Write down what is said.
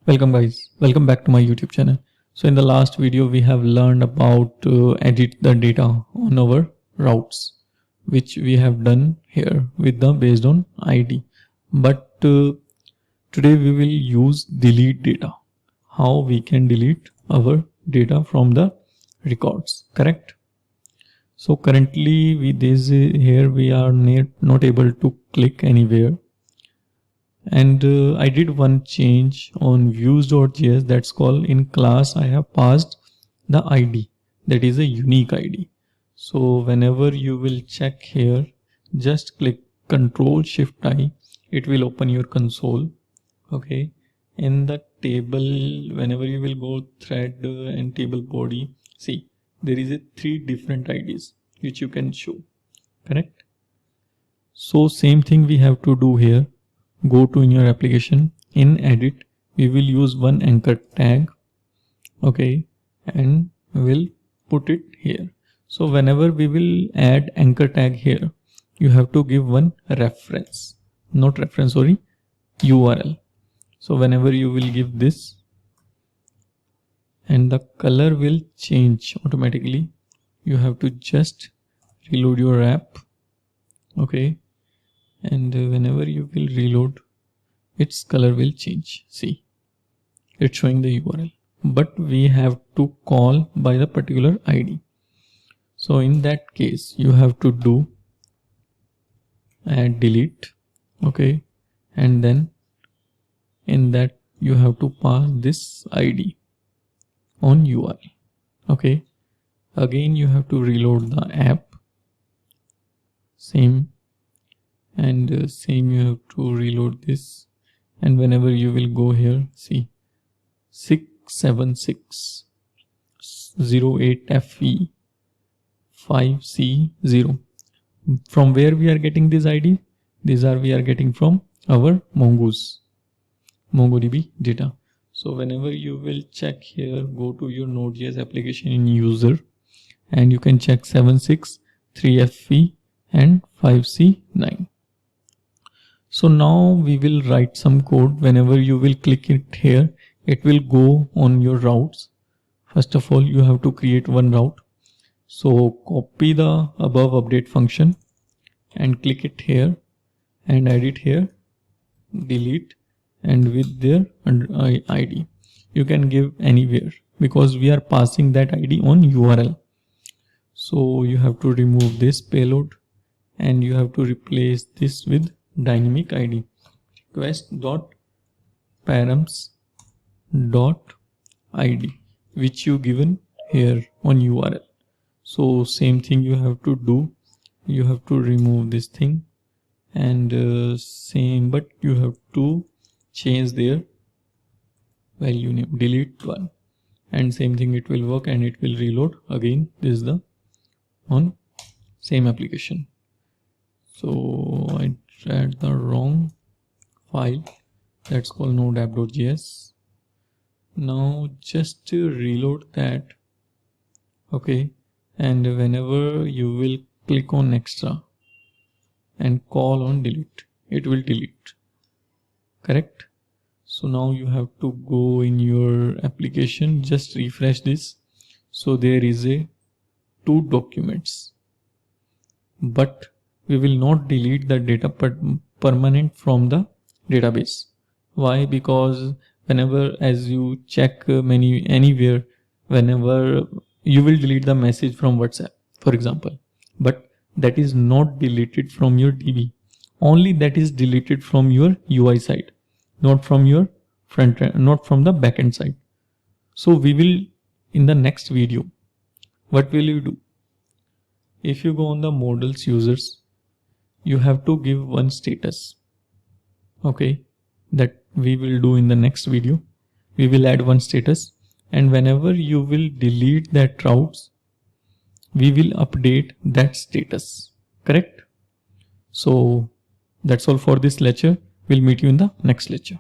Welcome guys, welcome back to my YouTube channel. So in the last video we have learned about edit the data on our routes, which we have done here with the based on ID. But today we will use delete data. How we can delete our data from the records, correct? So currently here we are not able to click anywhere. And I did one change on views.js, that's called in class I have passed the ID, that is a unique ID. So whenever you will check here, just click Ctrl+Shift+I, it will open your console. Okay, in the table, whenever you will go thread and table body, see there is a 3 different IDs which you can show, correct? So same thing we have to do here. Go to in your application, in edit we will use one anchor tag, okay, and we'll put it here. So whenever we will add anchor tag here, you have to give one reference, not reference, sorry, URL. So whenever you will give this, and the color will change automatically, you have to just reload your app, okay, and whenever you will reload, its color will change. See, it's showing the URL, but we have to call by the particular ID. So in that case you have to do add delete, okay, and then in that you have to pass this ID on URL, okay. Again you have to reload the app, same, and same you have to reload this, and whenever you will go here, see 67608FE 5C0. From where we are getting this ID? We are getting from our MongoDB data. So whenever you will check here, go to your Nodejs application in user, and you can check 763FE and 5C9. So now we will write some code. Whenever you will click it here, it will go on your routes. First of all, you have to create one route. So copy the above update function and click it here and add it here, delete, and with their ID. You can give anywhere because we are passing that ID on URL. So you have to remove this payload and you have to replace this with dynamic ID, request.params.id, which you given here on URL. So same thing you have to do. You have to remove this thing and same, but you have to change their value name, delete one, and same thing it will work and it will reload again. This is the on same application. So I add the wrong file, that's called node.app.js. now just to reload that, okay, and whenever you will click on extra and call on delete, it will delete, correct? So now you have to go in your application, just refresh this. So there is a 2 documents, but we will not delete the data permanent from the database. Why? Because whenever as you check anywhere, whenever you will delete the message from WhatsApp, for example, but that is not deleted from your DB. Only that is deleted from your UI side, not from your front end, not from the backend side. So we will, in the next video, what will you do? If you go on the models users, you have to give one status, okay, that we will do in the next video. We will add one status, and whenever you will delete that routes, we will update that status, correct? So that's all for this lecture. We'll meet you in the next lecture.